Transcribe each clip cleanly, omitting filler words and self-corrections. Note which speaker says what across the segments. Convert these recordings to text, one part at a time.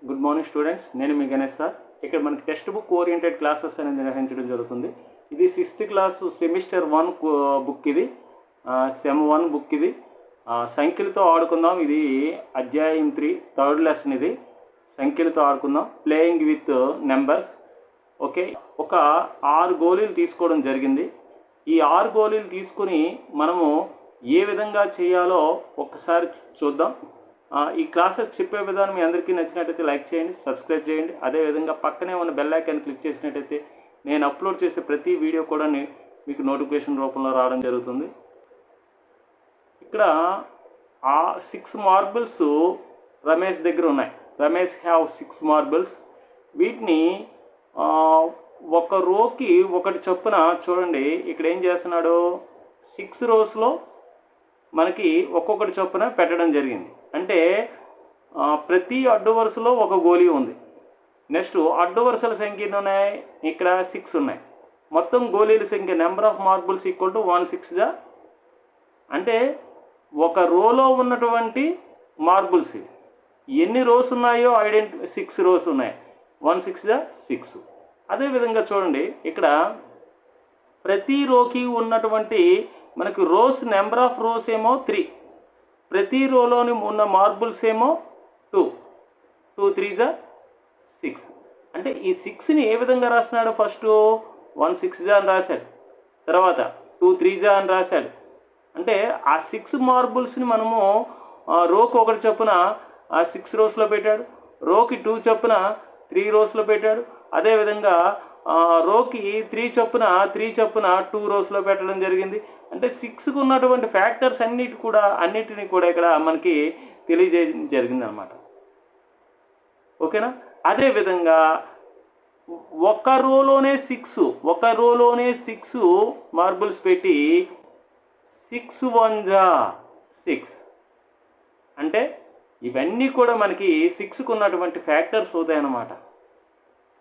Speaker 1: Good morning students, నేను మీ Ganesh sir. ఇక్కడ మనకి టెక్స్ట్ బుక్ ఓరియంటెడ్ క్లాసెస్ అనేది నిర్వహించడం జరుగుతుంది. ఇది 6th క్లాసు సెమిస్టర్ 1 బుక్. ఇది సెమ్ 1 బుక్. ఇది సంఖ్యలతో ఆడుకుందాం. ఇది అధ్యాయం 3 థర్డ్ లెసన్. ఇది సంఖ్యలతో ఆడుకుందాం, ప్లేయింగ్ విత్ నెంబర్స్. ఓకే, ఒక 6 గోళీలు తీసుకోవడం జరిగింది. ఈ 6 గోళీలు తీసుకుని మనము ఏ విధంగా చేయాలో ఒక్కసారి చూద్దాం. ఈ క్లాసెస్ చెప్పే విధానం మీ అందరికీ నచ్చినట్టయితే లైక్ చేయండి, సబ్స్క్రైబ్ చేయండి. అదేవిధంగా పక్కనే ఉన్న బెల్ ఐకాన్ క్లిక్ చేసినట్టయితే నేను అప్లోడ్ చేసే ప్రతి వీడియో కూడా మీకు నోటిఫికేషన్ రూపంలో రావడం జరుగుతుంది. ఇక్కడ 6 మార్బుల్స్ రమేష్ దగ్గర ఉన్నాయి. Ramesh have 6 marbles. వీటిని ఒక రోకి ఒకటి చొప్పున చూడండి. ఇక్కడ ఏం చేస్తున్నాడు, 6 రోస్లో మనకి ఒక్కొక్కటి చొప్పున పెట్టడం జరిగింది. అంటే ప్రతి అడ్డు వరుసలో ఒక గోళీ ఉంది. నెక్స్ట్ అడ్డు వరుసల సంఖ్య ఎన్ని ఉన్నాయి, ఇక్కడ 6 ఉన్నాయి. మొత్తం గోళీల సంఖ్య number of marbles equal to 1 6 అంటే ఒక రోలో ఉన్నటువంటి మార్బుల్స్ ఎన్ని రోస్ ఉన్నాయో 6 రోస్ ఉన్నాయి. 1 6 6. అదేవిధంగా చూడండి, ఇక్కడ ప్రతి రోకి ఉన్నటువంటి మనకి రోస్ నెంబర్ ఆఫ్ రోస్ ఏమో 3. ప్రతి రోలోని ఉన్న మార్బుల్స్ ఏమో 2. 2 3 6. అంటే ఈ 6ని ఏ విధంగా రాస్తున్నాడు, ఫస్ట్ 1 6 అని రాశాడు, తర్వాత 2 3 అని రాశాడు. అంటే ఆ 6 మార్బుల్స్ని మనము రోకి ఒకటి చొప్పున 6 రోస్లో పెట్టాడు, రోకి 2 చొప్పున 3 రోస్లో పెట్టాడు. అదేవిధంగా రోకి 3 చొప్పున 2 రోస్లో పెట్టడం జరిగింది. అంటే 6కు ఉన్నటువంటి ఫ్యాక్టర్స్ అన్నిటినీ కూడా ఇక్కడ మనకి తెలియజేయడం జరిగింది అనమాట. ఓకేనా. అదేవిధంగా ఒక రోలోనే 6 మార్బుల్స్ పెట్టి 6 1 6 అంటే ఇవన్నీ కూడా మనకి 6కు ఉన్నటువంటి ఫ్యాక్టర్స్ అవుతాయి అన్నమాట,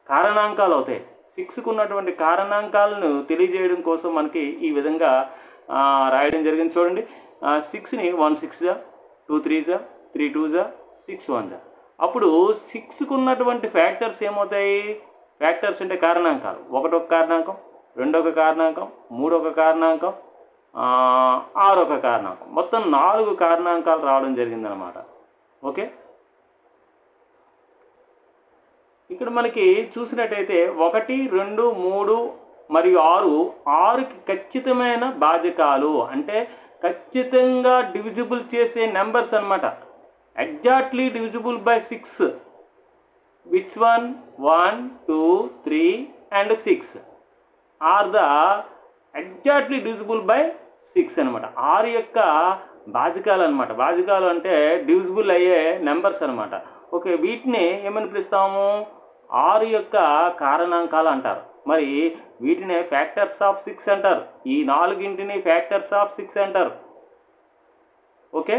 Speaker 1: కారణాంకాలు అవుతాయి. 6కు ఉన్నటువంటి కారణాంకాలను తెలియజేయడం కోసం మనకి ఈ విధంగా రాయడం జరిగింది. చూడండి, 6ని 1 6 2 3 3 2 6 1. అప్పుడు 6కు ఉన్నటువంటి ఫ్యాక్టర్స్ ఏమవుతాయి, ఫ్యాక్టర్స్ అంటే కారణాంకాలు. 1 ఒక కారణాంకం, 2 ఒక కారణాంకం, 3 ఒక కారణాంకం, 6 ఒక కారణాంకం. మొత్తం 4 కారణాంకాలు రావడం జరిగిందనమాట. ఓకే, ఇక్కడ మనకి చూసినట్టయితే 1 2 3 మరియు 6కి ఖచ్చితమైన భాజకాలు, అంటే ఖచ్చితంగా డివిజిబుల్ చేసే నెంబర్స్ అనమాట. Exactly divisible by 6. Which 1 1 2 3 and 6 are the exactly divisible by 6 అనమాట. 6 యొక్క భాజకాలు అనమాట. భాజకాలు అంటే డివిజిబుల్ అయ్యే నెంబర్స్ అనమాట. ఓకే, వీటిని ఏమని పిలుస్తాము, 6 యొక్క కారణాంకాలు అంటారు. మరి వీటిని ఫ్యాక్టర్స్ ఆఫ్ 6 అంటారు. ఈ 4ని ఫ్యాక్టర్స్ ఆఫ్ 6 అంటారు. ఓకే,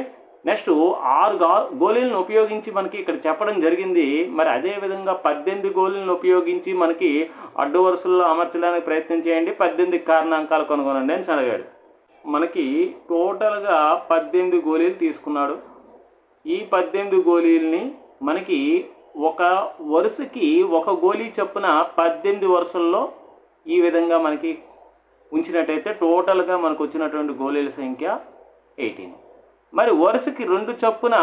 Speaker 1: నెక్స్ట్ 6 గోళీలను ఉపయోగించి మనకి ఇక్కడ చెప్పడం జరిగింది. మరి అదేవిధంగా 18 గోళీలను ఉపయోగించి మనకి అడ్డు వరుసల్లో అమర్చడానికి ప్రయత్నం చేయండి, 18 కారణాంకాలు కనుగొనండి అని అడిగాడు. మనకి టోటల్గా 18 గోళీలు తీసుకున్నాడు. ఈ 18 గోళీలని మనకి ఒక వరుసకి ఒక గోళీ చొప్పున 18 వరుసల్లో ఈ విధంగా మనకి ఉంచినట్టయితే టోటల్గా మనకు వచ్చినటువంటి గోళీల సంఖ్య 18. మరి వరుసకి 2 చొప్పున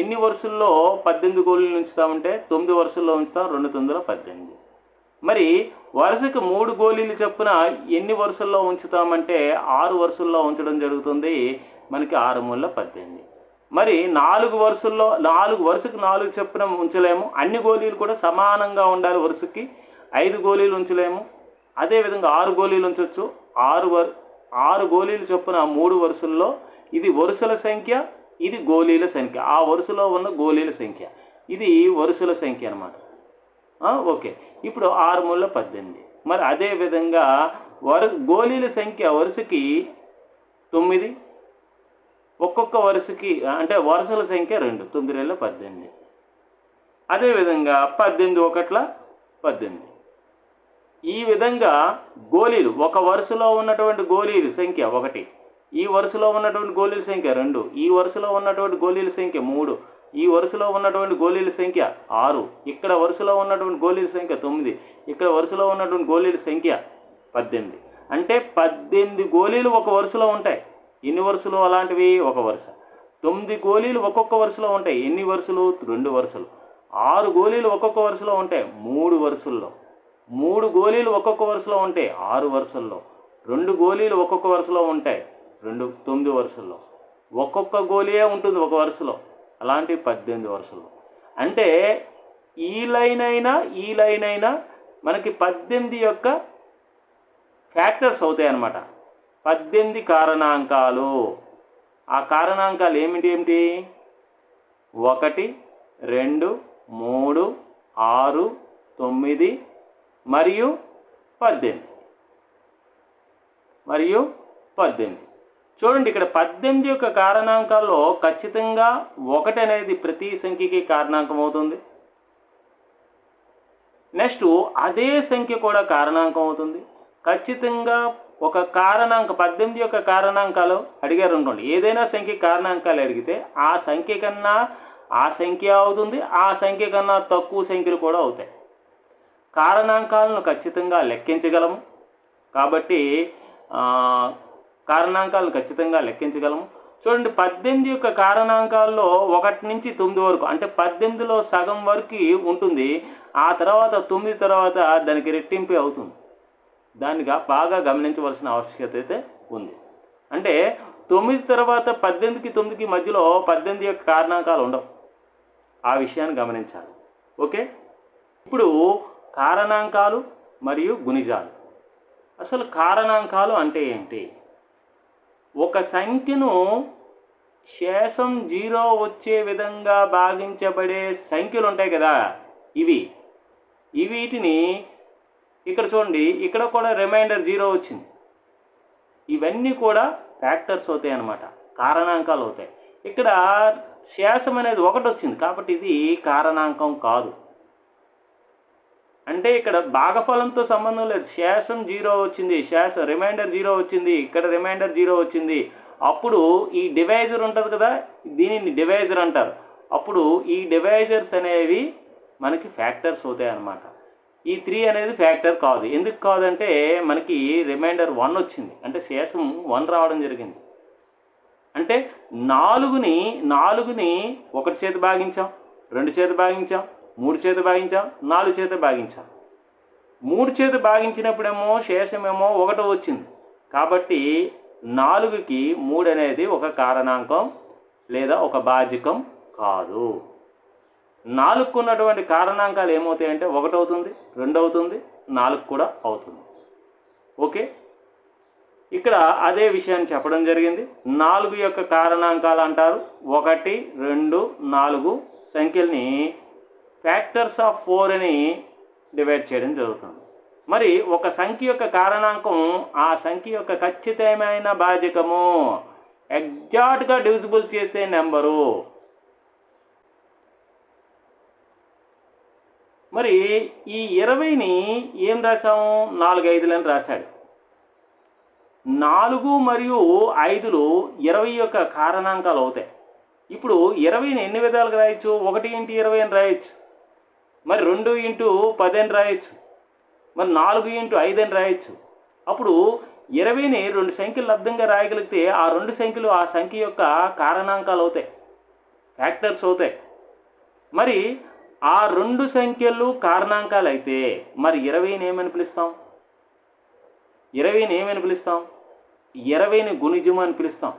Speaker 1: ఎన్ని వరుసల్లో 18 గోళీలు ఉంచుతామంటే 9 వరుసల్లో ఉంచుతాం, 2 9 18. మరి వరుసకి 3 గోళీలు చొప్పున ఎన్ని వరుసల్లో ఉంచుతామంటే 6 వరుసల్లో ఉంచడం జరుగుతుంది. మనకి 6 3 18. మరి 4 వరుసకి 4 చొప్పున ఉంచలేము. అన్ని గోళీలు కూడా సమానంగా ఉండాలి. వరుసకి 5 గోళీలు ఉంచలేము. అదేవిధంగా 6 గోళీలు ఉంచవచ్చు. 6 గోళీలు చొప్పున 3 వరుసల్లో. ఇది వరుసల సంఖ్య, ఇది గోళీల సంఖ్య. ఆ వరుసలో ఉన్న గోళీల సంఖ్య, ఇది వరుసల సంఖ్య అనమాట. ఓకే, ఇప్పుడు 6 3 18. మరి అదేవిధంగా గోళీల సంఖ్య వరుసకి 9, ఒక్కొక్క వరుసకి అంటే వరుసల సంఖ్య 2, 9 2 18. అదేవిధంగా 18 1 18. ఈ విధంగా గోళీలు ఒక వరుసలో ఉన్నటువంటి గోళీల సంఖ్య 1, ఈ వరుసలో ఉన్నటువంటి గోళీల సంఖ్య 2, ఈ వరుసలో ఉన్నటువంటి గోళీల సంఖ్య 3, ఈ వరుసలో ఉన్నటువంటి గోళీల సంఖ్య 6, ఇక్కడ వరుసలో ఉన్నటువంటి గోళీల సంఖ్య 9, ఇక్కడ వరుసలో ఉన్నటువంటి గోళీల సంఖ్య 18. అంటే 18 గోళీలు ఒక వరుసలో ఉంటాయి. ఎన్ని వరుసలు అలాంటివి? ఒక వరుస. 9 గోళీలు ఒక్కొక్క వరుసలో ఉంటాయి. ఎన్ని వరుసలు? 2 వరుసలు. 6 గోళీలు ఒక్కొక్క వరుసలో ఉంటాయి, 3 వరుసల్లో. 3 గోళీలు ఒక్కొక్క వరుసలో ఉంటాయి, 6 వరుసల్లో. 2 గోళీలు ఒక్కొక్క వరుసలో ఉంటాయి, 9 వరుసల్లో. ఒక్కొక్క గోళీయే ఉంటుంది ఒక వరుసలో, అలాంటి 18 వరుసలు. అంటే ఈ లైన్ అయినా మనకి 18 యొక్క ఫ్యాక్టర్స్ అవుతాయి అన్నమాట. 18 కారణాంకాలు. ఆ కారణాంకాలు ఏమిటి? 1, 2, 3, 6, 9 మరియు 18. చూడండి, ఇక్కడ 18 యొక్క కారణాంకాల్లో ఖచ్చితంగా 1 అనేది ప్రతి సంఖ్యకి కారణాంకం అవుతుంది. నెక్స్ట్ అదే సంఖ్య కూడా కారణాంకం అవుతుంది. ఖచ్చితంగా ఒక కారణాంక 18 యొక్క కారణాంకాలు అడిగారు అనుకోండి, ఏదైనా సంఖ్య కారణాంకాలు అడిగితే ఆ సంఖ్య కన్నా ఆ సంఖ్య అవుతుంది, ఆ సంఖ్య కన్నా తక్కువ సంఖ్యలు కూడా అవుతాయి. కారణాంకాలను ఖచ్చితంగా లెక్కించగలము కాబట్టి కారణాంకాలను ఖచ్చితంగా లెక్కించగలము. చూడండి, 18 యొక్క కారణాంకాల్లో 1 నుంచి 9 వరకు, అంటే 18లో సగం వరకు ఉంటుంది. ఆ తర్వాత 9 తర్వాత దానికి రెట్టింపు అవుతుంది. దాన్ని బాగా గమనించవలసిన ఆవశ్యకత అయితే ఉంది. అంటే 9 తర్వాత 18కి 9కి మధ్యలో 18 యొక్క కారణాంకాలు ఉండవు. ఆ విషయాన్ని గమనించాలి. ఓకే, ఇప్పుడు కారణాంకాలు మరియు గుణిజాలు. అసలు కారణాంకాలు అంటే ఏంటి? ఒక సంఖ్యను శేషం 0 వచ్చే విధంగా భాగించబడే సంఖ్యలు ఉంటాయి కదా, వీటిని ఇక్కడ చూడండి, ఇక్కడ కూడా రిమైండర్ 0 వచ్చింది. ఇవన్నీ కూడా ఫ్యాక్టర్స్ అవుతాయి అన్నమాట, కారణాంకాలు అవుతాయి. ఇక్కడ శేషం అనేది 1 వచ్చింది కాబట్టి ఇది కారణాంకం కాదు. అంటే ఇక్కడ భాగఫలంతో సంబంధం లేదు. శేషం 0 వచ్చింది, రిమైండర్ 0 వచ్చింది, ఇక్కడ రిమైండర్ 0 వచ్చింది. అప్పుడు ఈ డివైజర్ ఉంటుంది కదా, దీనిని డివైజర్ అంటారు. అప్పుడు ఈ డివైజర్స్ అనేవి మనకి ఫ్యాక్టర్స్ అవుతాయి అన్నమాట. ఈ 3 అనేది ఫ్యాక్టర్ కాదు. ఎందుకు కాదంటే మనకి రిమైండర్ 1 వచ్చింది, అంటే శేషం 1 రావడం జరిగింది. అంటే 4ని 1 చేత భాగించాం, 2 చేత భాగించాం, 3 చేత భాగించాం, 4 చేత భాగించాం. 3 చేత భాగించినప్పుడేమో శేషమేమో 1 వచ్చింది. కాబట్టి 4కి 3 అనేది ఒక కారణాంకం లేదా ఒక భాజకం కాదు. 4కు ఉన్నటువంటి కారణాంకాలు ఏమవుతాయంటే 1 అవుతుంది, 2 అవుతుంది, 4 కూడా అవుతుంది. ఓకే, ఇక్కడ అదే విషయాన్ని చెప్పడం జరిగింది. 4 యొక్క కారణాంకాలు అంటారు. 1, 2, 4 సంఖ్యల్ని ఫ్యాక్టర్స్ ఆఫ్ 4 అని డివైడ్ చేయడం జరుగుతుంది. మరి ఒక సంఖ్య యొక్క కారణాంకం ఆ సంఖ్య యొక్క ఖచ్చితమైన భాజకము, ఎగ్జాక్ట్గా డివిజిబుల్ చేసే నెంబరు. మరి ఈ 20ని ఏం రాసాము? 4 5లని రాశాడు. 4 మరియు 5లు 20 యొక్క కారణాంకాలు అవుతాయి. ఇప్పుడు 20ని ఎన్ని విధాలుగా రాయొచ్చు? 1 × 20 అని రాయొచ్చు, మరి 2 × 10 అని రాయొచ్చు, మరి 4 × 5 అని రాయొచ్చు. అప్పుడు 20ని 2 సంఖ్యలు లబ్ధంగా రాయగలిగితే ఆ 2 సంఖ్యలు ఆ సంఖ్య యొక్క కారణాంకాలు అవుతాయి, ఫ్యాక్టర్స్ అవుతాయి. మరి ఆ 2 సంఖ్యలు కారణాంకాలు అయితే మరి 20ని ఏమని పిలుస్తాం? 20ని గుణిజం అని పిలుస్తాం.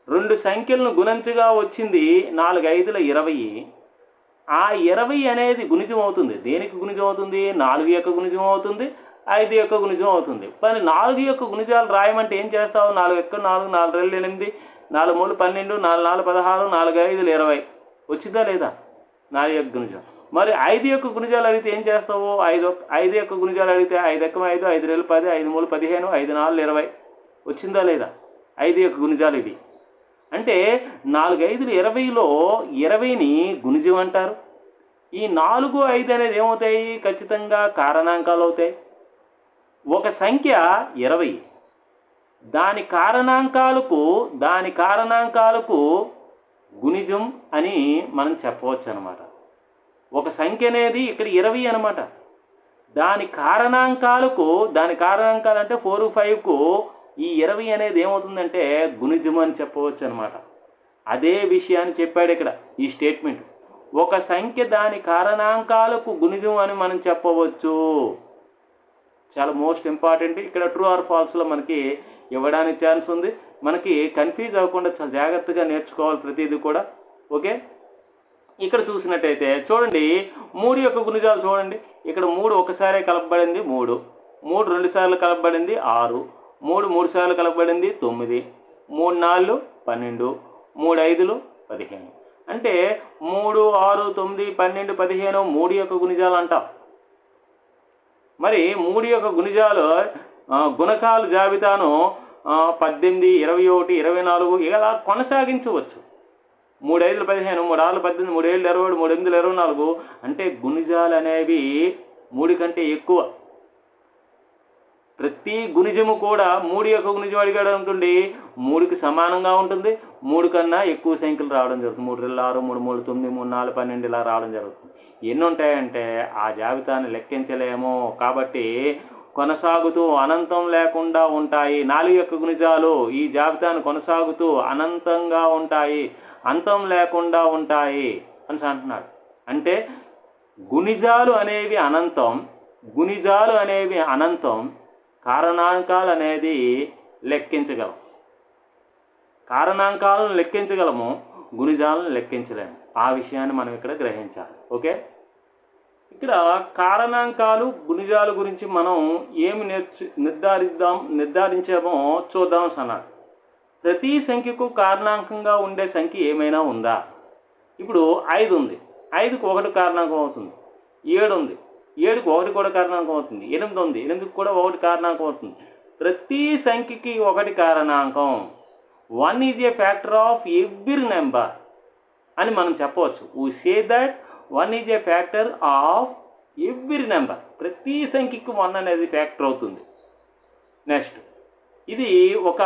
Speaker 1: 2 సంఖ్యలను గుణించగా వచ్చింది 4 5ల 20. ఆ 20 అనేది గుణిజం అవుతుంది. దేనికి గుణిజం అవుతుంది? 4 యొక్క గుణిజం అవుతుంది, 5 యొక్క గుణిజం అవుతుంది. మరి 4 యొక్క గుణిజాలు రాయమంటే ఏం చేస్తావు? 4 1 4, 4 2 8, 4 3 12, 4 4 16, 4 5 20 వచ్చిందా లేదా? 4 యొక్క గుణిజం. మరి 5 యొక్క గుణిజాలు అడిగితే ఏం చేస్తావు? 5 యొక్క గుణిజాలు అడిగితే 5 1 5, 5 2 10, 5 3 15, 5 4 20 వచ్చిందా లేదా? 5 యొక్క గుణిజాలు ఇవి. అంటే 4 5 20లో 20ని గుణిజం అంటారు. ఈ 4 5 అనేది ఏమవుతాయి? ఖచ్చితంగా కారణాంకాలు అవుతాయి. ఒక సంఖ్య 20, దాని కారణాంకాలకు గుణిజం అని మనం చెప్పవచ్చు అనమాట. ఒక సంఖ్య అనేది ఇక్కడ 20 అనమాట. దాని కారణాంకాలు అంటే 4, 5కు ఈ 20 అనేది ఏమవుతుందంటే గుణిజం అని చెప్పవచ్చు అనమాట. అదే విషయాన్ని చెప్పాడు ఇక్కడ ఈ స్టేట్మెంట్. ఒక సంఖ్య దాని కారణాంకాలకు గుణిజం అని మనం చెప్పవచ్చు. చాలా మోస్ట్ ఇంపార్టెంట్. ఇక్కడ ట్రూ ఆర్ ఫాల్స్లో మనకి ఇవ్వడానికి ఛాన్స్ ఉంది. మనకి కన్ఫ్యూజ్ అవ్వకుండా చాలా జాగ్రత్తగా నేర్చుకోవాలి ప్రతిదీ కూడా. ఓకే, ఇక్కడ చూసినట్టయితే చూడండి 3 యొక్క గుణిజాలు చూడండి. ఇక్కడ 3 ఒకసారి కలపబడింది 3, 3 2 సార్లు కలపబడింది 6, 3 3 సార్లు కలపబడింది 9, 3 4 12, 3 5 15. అంటే 3 6 9 12 15 3 యొక్క గుణిజాలు అంటాం. మరి 3 యొక్క గుణిజాలు గుణకాలు జాబితాను 18, 21, 24 ఇలా కొనసాగించవచ్చు. 3 5 15, 3 6 18, 3 7 27, 3 8 24. అంటే గుణిజాలు అనేవి 3 కంటే ఎక్కువ. ప్రతి గుణిజము కూడా 3 యొక్క గుణిజం అడిగాడు అనుకోండి 3కి సమానంగా ఉంటుంది. 3 కన్నా ఎక్కువ సంఖ్యలు రావడం జరుగుతుంది. 3 2 6, 3 3 9, 3 4 12 ఇలా రావడం జరుగుతుంది. ఎన్ని ఉంటాయంటే ఆ జాబితాను లెక్కించలేము. కాబట్టి కొనసాగుతూ అనంతం లేకుండా ఉంటాయి. 4 యొక్క గుణిజాలు ఈ జాబితాను కొనసాగుతూ అనంతంగా ఉంటాయి, అంతం లేకుండా ఉంటాయి అని అంటున్నాడు. అంటే గుణిజాలు అనేవి అనంతం, కారణాంకాలు అనేది లెక్కించగలం. కారణాంకాలను లెక్కించగలము, గుణిజాలను లెక్కించలేము. ఆ విషయాన్ని మనం ఇక్కడ గ్రహించాలి. ఓకే, ఇక్కడ కారణాంకాలు గుణిజాల గురించి మనం ఏమి నిర్ధారించామో చూద్దాం అన్నాడు. ప్రతి సంఖ్యకు కారణాంకంగా ఉండే సంఖ్య ఏమైనా ఉందా? ఇప్పుడు 5 ఉంది, 5కు 1 కారణాంకం అవుతుంది. 7 ఉంది, 7కు 1 కూడా కారణాంకం అవుతుంది. 8 ఉంది, 8కు కూడా 1 కారణాంకం అవుతుంది. ప్రతి సంఖ్యకి 1 కారణాంకం. 1 is a factor of every number అని మనం చెప్పవచ్చు. We say that 1 is a factor of every number. ప్రతి సంఖ్యకి 1 అనేది ఫ్యాక్టర్ అవుతుంది. నెక్స్ట్ ఇది ఒక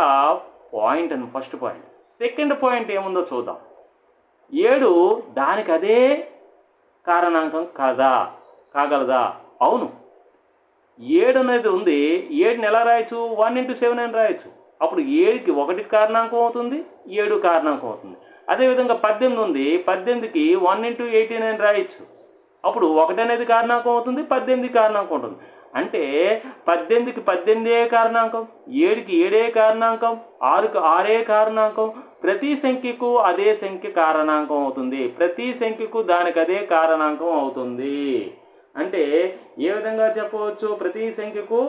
Speaker 1: పాయింట్ అని ఫస్ట్ పాయింట్. సెకండ్ పాయింట్ ఏముందో చూద్దాం. 7 దానికి అదే కారణాంకం కాగలదా? అవును, 7 అనేది ఉంది. 7ని ఎలా రాయొచ్చు? 1 × 7 అని రాయొచ్చు. అప్పుడు 7కి 1 కారణాంకం అవుతుంది, 7 కారణాంకం అవుతుంది. అదేవిధంగా 18 ఉంది, 18కి 1 × 18 అని రాయొచ్చు. అప్పుడు 1 అనేది కారణాంకం అవుతుంది, 18 కారణాంకం ఉంటుంది. అంటే 18కి 18 కారణాంకం, 7కి 7 కారణాంకం, 6కి 6 కారణాంకం. ప్రతి సంఖ్యకు అదే సంఖ్య కారణాంకం అవుతుంది. ప్రతి సంఖ్యకు దానికి అదే కారణాంకం అవుతుంది. అంటే ఏ విధంగా చెప్పవచ్చు? ప్రతి సంఖ్యకు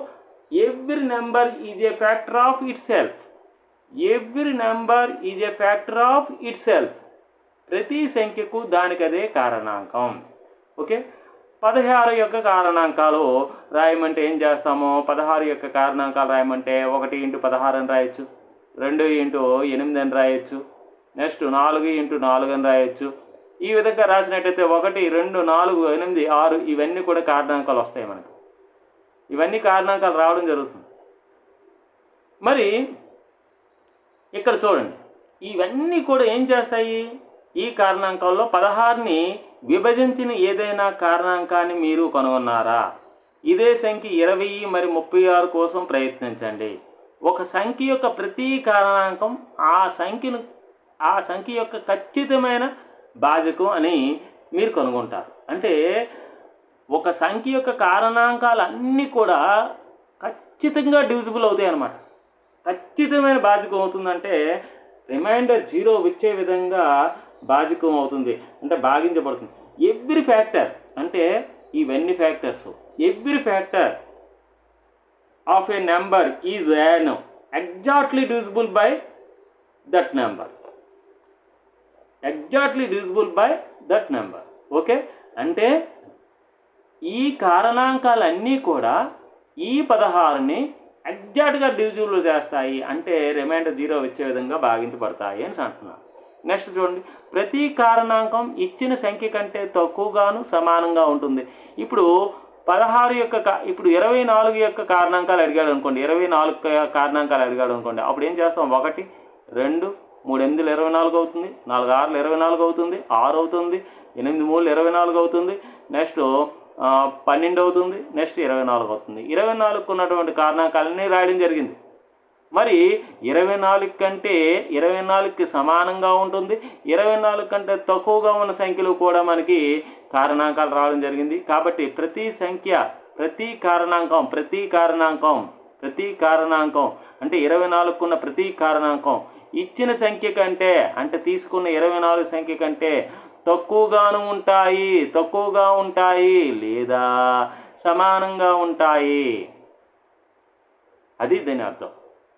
Speaker 1: every number is a factor of it self. Every number is a factor of it self. ప్రతి సంఖ్యకు దానికి అదే కారణాంకం. ఓకే, 16 యొక్క కారణాంకాలు రాయమంటే ఏం చేస్తాము? 16 యొక్క కారణాంకాలు రాయమంటే 1 × 16 అని రాయొచ్చు, 2 × 8 అని రాయొచ్చు, నెక్స్ట్ 4 × 4 అని రాయొచ్చు. ఈ విధంగా రాసినట్టయితే 1 2 4 8 6 ఇవన్నీ కూడా కారణాంకాలు వస్తాయి మనకు. ఇవన్నీ కారణాంకాలు రావడం జరుగుతుంది. మరి ఇక్కడ చూడండి, ఇవన్నీ కూడా ఏం చేస్తాయి? ఈ కారణాంకాల్లో 16ని విభజించిన ఏదైనా కారణాంకాన్ని మీరు కనుగొన్నారా? ఇదే సంఖ్య 20 మరి 36 కోసం ప్రయత్నించండి. ఒక సంఖ్య యొక్క ప్రతి కారణాంకం ఆ సంఖ్య యొక్క ఖచ్చితమైన భాజకం అని మీరు కనుగొంటారు. అంటే ఒక సంఖ్య యొక్క కారణాంకాలు అన్నీ కూడా ఖచ్చితంగా డివిజిబుల్ అవుతాయి అన్నమాట. ఖచ్చితమైన భాజకం అవుతుందంటే రిమైండర్ 0 వచ్చే విధంగా భాజకం అవుతుంది, అంటే భాగించబడుతుంది. ఎవ్రీ ఫ్యాక్టర్ అంటే ఇవన్నీ factors. Every factor of A number is an exactly divisible by that number. Exactly divisible by that number. Okay, అంటే ఈ కారణాంకాలన్నీ కూడా ఈ 16ని ఎగ్జాక్ట్గా డివిజిబుల్ చేస్తాయి, అంటే రిమైండర్ 0 వచ్చే విధంగా భాగించబడతాయి అని అంటున్నాను. నెక్స్ట్ చూడండి, ప్రతి కారణాంకం ఇచ్చిన సంఖ్య కంటే తక్కువగాను సమానంగా ఉంటుంది. ఇప్పుడు 16 యొక్క ఇప్పుడు 24 యొక్క కారణాంకాలు అడిగాడు అనుకోండి, 24 కారణాంకాలు అడిగాడు అనుకోండి, అప్పుడు ఏం చేస్తాం? 1 2 3 8లు 24 అవుతుంది, 4 6లు 24 అవుతుంది, 6 అవుతుంది, 8 3లు 24 అవుతుంది, నెక్స్ట్ 12 అవుతుంది, నెక్స్ట్ 24 అవుతుంది. 24కు ఉన్నటువంటి కారణాంకాలన్నీ రాయడం జరిగింది. మరి 24 కంటే 24కి సమానంగా ఉంటుంది, 24 కంటే తక్కువగా ఉన్న సంఖ్యలు కూడా మనకి కారణాంకాలు రావడం జరిగింది. కాబట్టి ప్రతి సంఖ్య, ప్రతి కారణాంకం అంటే 24కు ఉన్న ప్రతి కారణాంకం ఇచ్చిన సంఖ్య కంటే, అంటే తీసుకున్న 24 సంఖ్య కంటే తక్కువగా ఉంటాయి లేదా సమానంగా ఉంటాయి. అది దీని అర్థం.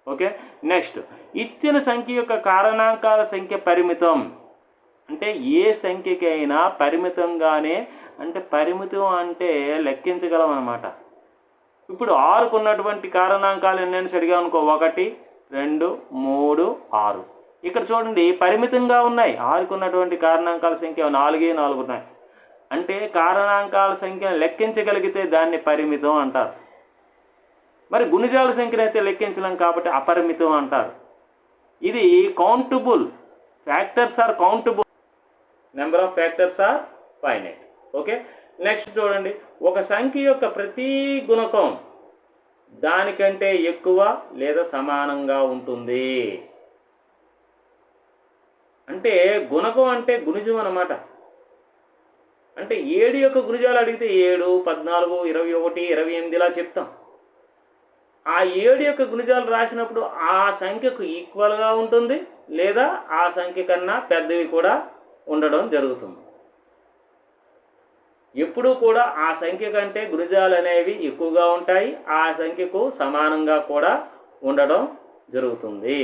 Speaker 1: ఓకే. నెక్స్ట్, ఇచ్చిన సంఖ్య యొక్క కారణాంకాల సంఖ్య పరిమితం. అంటే ఏ సంఖ్యకైనా పరిమితంగానే, అంటే పరిమితం అంటే లెక్కించగలం అన్నమాట. ఇప్పుడు 6కు ఉన్నటువంటి కారణాంకాలు ఎన్ని అడిగాం అనుకో, 1 2 3 6. ఇక్కడ చూడండి పరిమితంగా ఉన్నాయి. 6కు ఉన్నటువంటి కారణాంకాల సంఖ్య 4 ఉన్నాయి. అంటే కారణాంకాల సంఖ్యను లెక్కించగలిగితే దాన్ని పరిమితం అంటారు. మరి గుణిజాల సంఖ్యను అయితే లెక్కించలేం కాబట్టి అపరిమితం అంటారు. ఇది countable. Factors are countable, number of factors are finite. Okay. Next చూడండి, ఒక సంఖ్య యొక్క ప్రతి గుణకం దానికంటే ఎక్కువ లేదా సమానంగా ఉంటుంది. అంటే గుణకం అంటే గుణిజం అన్నమాట. అంటే 7 యొక్క గుణిజాలు అడిగితే 7, 14, 21, 28 ఇలా చెప్తాం. ఆ 7 యొక్క గుణిజాలు రాసినప్పుడు ఆ సంఖ్యకు ఈక్వల్గా ఉంటుంది లేదా ఆ సంఖ్య కన్నా పెద్దవి కూడా ఉండడం జరుగుతుంది. ఎప్పుడూ కూడా ఆ సంఖ్య కంటే గుణిజాలు అనేవి ఎక్కువగా ఉంటాయి, ఆ సంఖ్యకు సమానంగా కూడా ఉండడం జరుగుతుంది.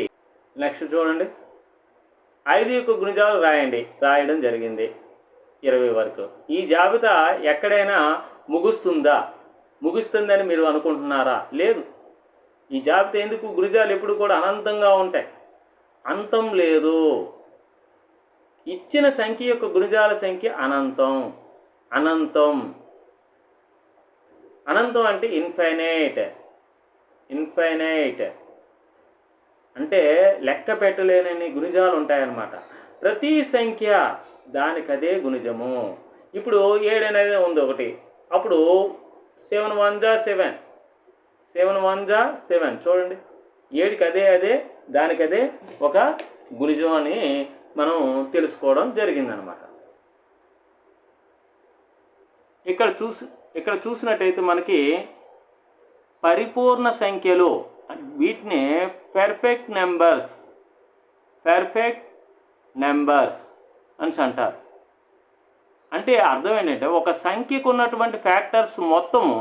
Speaker 1: నెక్స్ట్ చూడండి, 5 యొక్క గుణిజాలు రాయడం జరిగింది 20 వరకు. ఈ జాబితా ఎక్కడైనా ముగుస్తుందని మీరు అనుకుంటున్నారా? లేదు. ఈ జాబితా ఎందుకు? గుణిజాలు ఎప్పుడు కూడా అనంతంగా ఉంటాయి, అంతం లేదు. ఇచ్చిన సంఖ్య యొక్క గుణిజాల సంఖ్య అనంతం అంటే ఇన్ఫైనైట్ అంటే లెక్క పెట్టలేనన్ని గుణిజాలు ఉంటాయన్నమాట. ప్రతి సంఖ్య దానికదే గుణిజము. ఇప్పుడు 7 అనేది ఉంది ఒకటి, అప్పుడు 7 1 జా 7, 7 1 జా 7. చూడండి, 7కి అదే దానికదే ఒక గుణిజం అని మనం తెలుసుకోవడం జరిగిందనమాట. ఇక్కడ చూసినట్టయితే మనకి పరిపూర్ణ సంఖ్యలు, వీటిని పెర్ఫెక్ట్ నెంబర్స్ అని అంటారు. అంటే అర్థం ఏంటంటే ఒక సంఖ్యకు ఉన్నటువంటి ఫ్యాక్టర్స్ మొత్తము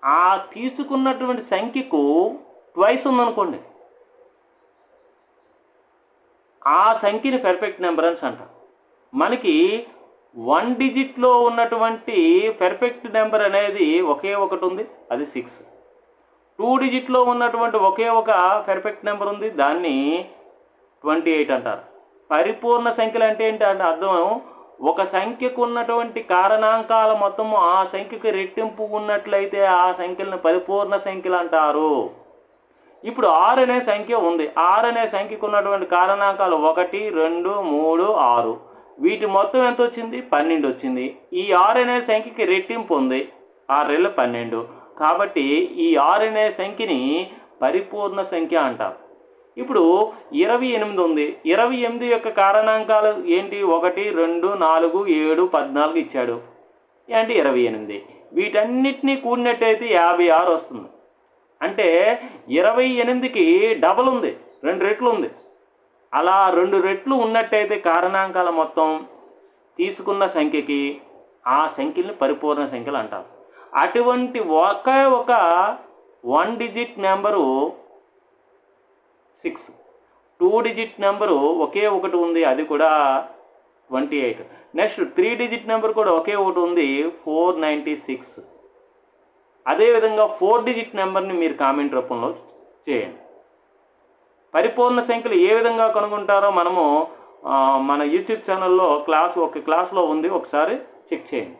Speaker 1: ఆ తీసుకున్నటువంటి సంఖ్యకు ట్వైస్ ఉందనుకోండి, ఆ సంఖ్యని పెర్ఫెక్ట్ నెంబర్ అని అంటారు. మనకి 1 డిజిట్లో ఉన్నటువంటి పెర్ఫెక్ట్ నెంబర్ అనేది ఒకే ఒకటి ఉంది, అది 6. 2 డిజిట్లో ఉన్నటువంటి ఒకే ఒక పెర్ఫెక్ట్ నెంబర్ ఉంది, దాన్ని 28 అంటారు. పరిపూర్ణ సంఖ్యలు అంటే ఏంటి అంటే అర్థం, ఒక సంఖ్యకు ఉన్నటువంటి కారణాంకాల మొత్తము ఆ సంఖ్యకు రెట్టింపు ఉన్నట్లయితే ఆ సంఖ్యలను పరిపూర్ణ సంఖ్యలు అంటారు. ఇప్పుడు 6 అనే సంఖ్య ఉంది. 6 అనే సంఖ్యకు ఉన్నటువంటి కారణాంకాలు 1 2 3 6. వీటి మొత్తం ఎంత వచ్చింది? 12 వచ్చింది. ఈ 6 అనే సంఖ్యకి రెట్టింపు ఉంది, 6 12. కాబట్టి ఈ 6 అనే సంఖ్యని పరిపూర్ణ సంఖ్య అంటారు. ఇప్పుడు 28 ఉంది. 28 యొక్క కారణాంకాలు ఏంటి? 1 2 4 7 14 ఇచ్చాడు, అంటే 28. వీటన్నిటినీ కూడినట్టయితే 56 వస్తుంది. అంటే 28కి డబల్ ఉంది, 2 రెట్లు ఉంది. అలా 2 రెట్లు ఉన్నట్టయితే కారణాంకాల మొత్తం తీసుకున్న సంఖ్యకి ఆ సంఖ్యల్ని పరిపూర్ణ సంఖ్యలు అంటారు. అటువంటి ఒకే ఒక 1 డిజిట్ నెంబరు 6. 2 డిజిట్ నెంబరు ఒకే ఒకటి ఉంది, అది కూడా 28. నెక్స్ట్ 3 డిజిట్ నెంబర్ కూడా ఒకే ఒకటి ఉంది, 496. అదేవిధంగా 4 డిజిట్ నెంబర్ని మీరు కామెంట్ రూపంలో చేయండి. పరిపూర్ణ సంఖ్యలు ఏ విధంగా కనుగొంటారో మనము మన యూట్యూబ్ ఛానల్లో ఒక క్లాస్లో ఉంది, ఒకసారి చెక్ చేయండి.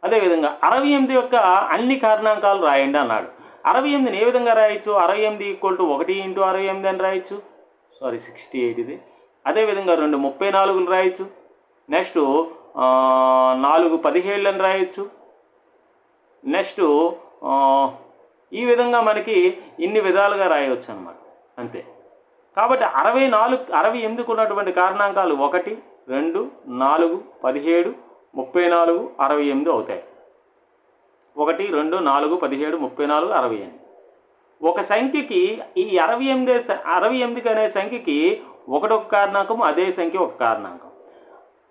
Speaker 1: అదేవిధంగా 68 యొక్క అన్ని కారణాంకాలు రాయండి అన్నాడు. 68ని ఏ విధంగా రాయొచ్చు? 68 = 1 × 68 అని రాయొచ్చు. సో 68 ఇది. అదేవిధంగా 2 34లు రాయొచ్చు. నెక్స్ట్ 4 17 అని రాయొచ్చు. నెక్స్ట్ ఈ విధంగా మనకి ఇన్ని విధాలుగా రాయవచ్చు అన్నమాట, అంతే. కాబట్టి 68కు ఉన్నటువంటి కారణాంకాలు 1, 2, 4, 17, 34, 68 అవుతాయి. 1, 2, 4, 17, 34, 68. ఒక సంఖ్యకి ఈ 68 అనే సంఖ్యకి ఒకటి ఒక కారణాంకం, అదే సంఖ్య ఒక కారణాంకం.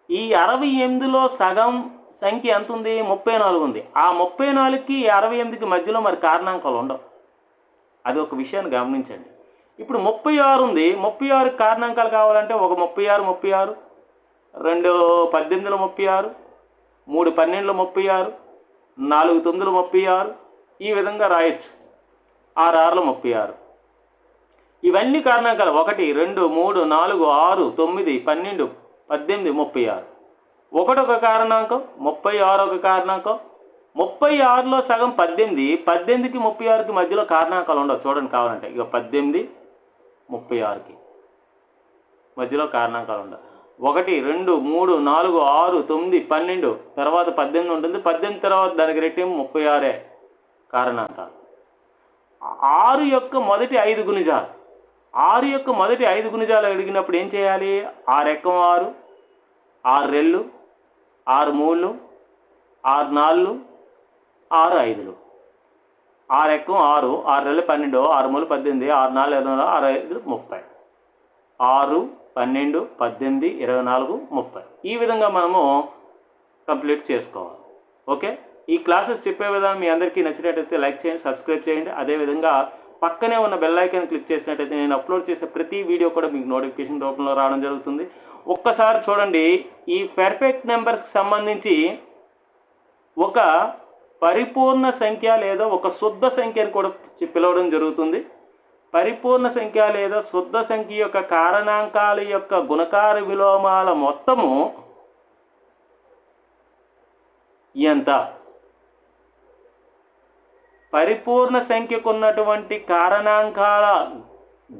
Speaker 1: ఈ 68లో సగం సంఖ్య ఎంత ఉంది? 34 ఉంది. ఆ 34కి 68కి మధ్యలో మరి కారణాంకాలు ఉండవు. అది ఒక విషయాన్ని గమనించండి. ఇప్పుడు 36 ఉంది. 36 కారణాంకాలు కావాలంటే ఒక 36, 36, 2 18లు 36, 3 12లు 36, 4 9లు 36, ఈ విధంగా రాయొచ్చు. 6 6లు 36. ఇవన్నీ కారణాంకాలు. 1, 2, 3, 4, 6, 9, 12, 18, 36. ఒకటొక కారణాంకం, 36 ఒక కారణాంకం. 36లో సగం 18, 18కి 36కి మధ్యలో కారణాంకాలు ఉండవు. చూడండి కావాలంటే, ఇక 18, 36కి మధ్యలో కారణాంకాలు ఉండవు. 1, 2, 3, 4, 6, 9, 12, తర్వాత 18 ఉంటుంది. 18 తర్వాత దానికి రెట్టింపు 36 కారణాంకాలు. 6 యొక్క మొదటి 5 గుణిజాలు. 6 యొక్క మొదటి 5 గుణిజాలు అడిగినప్పుడు ఏం చేయాలి? 6 ఎక్కం 6, 6 రెళ్ళు, 6 మూళ్ళు, 6 నాళ్ళు, 6 ఐదులు. 6 ఎక్కం 6, 6 రెళ్ళు 12, 6 మూలు 18, 6 నాళ్ళు 24, 6 ఐదులు 30. 6, 12, 18, 24, 30. ఈ విధంగా మనము కంప్లీట్ చేసుకోవాలి. ఓకే, ఈ క్లాసెస్ చెప్పే విధానం మీ అందరికీ నచ్చినట్టయితే లైక్ చేయండి, సబ్స్క్రైబ్ చేయండి. అదేవిధంగా పక్కనే ఉన్న బెల్ ఐకాన్ క్లిక్ చేసినట్టయితే నేను అప్లోడ్ చేసే ప్రతి వీడియో కూడా మీకు నోటిఫికేషన్ రూపంలో రావడం జరుగుతుంది. ఒక్కసారి చూడండి, ఈ పర్ఫెక్ట్ నెంబర్స్కి సంబంధించి ఒక పరిపూర్ణ సంఖ్య లేదా ఒక శుద్ధ సంఖ్యను కూడా పిలవడం జరుగుతుంది. పరిపూర్ణ సంఖ్య లేదా శుద్ధ సంఖ్య యొక్క కారణాంకాల యొక్క గుణకార విలోమాల మొత్తము ఎంత? పరిపూర్ణ సంఖ్యకు ఉన్నటువంటి కారణాంకాల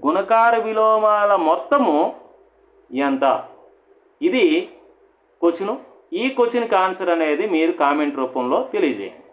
Speaker 1: గుణకార విలోమాల మొత్తము ఎంత? ఇది క్వశ్చను. ఈ క్వశ్చన్కి ఆన్సర్ అనేది మీరు కామెంట్ రూపంలో తెలియజేయండి.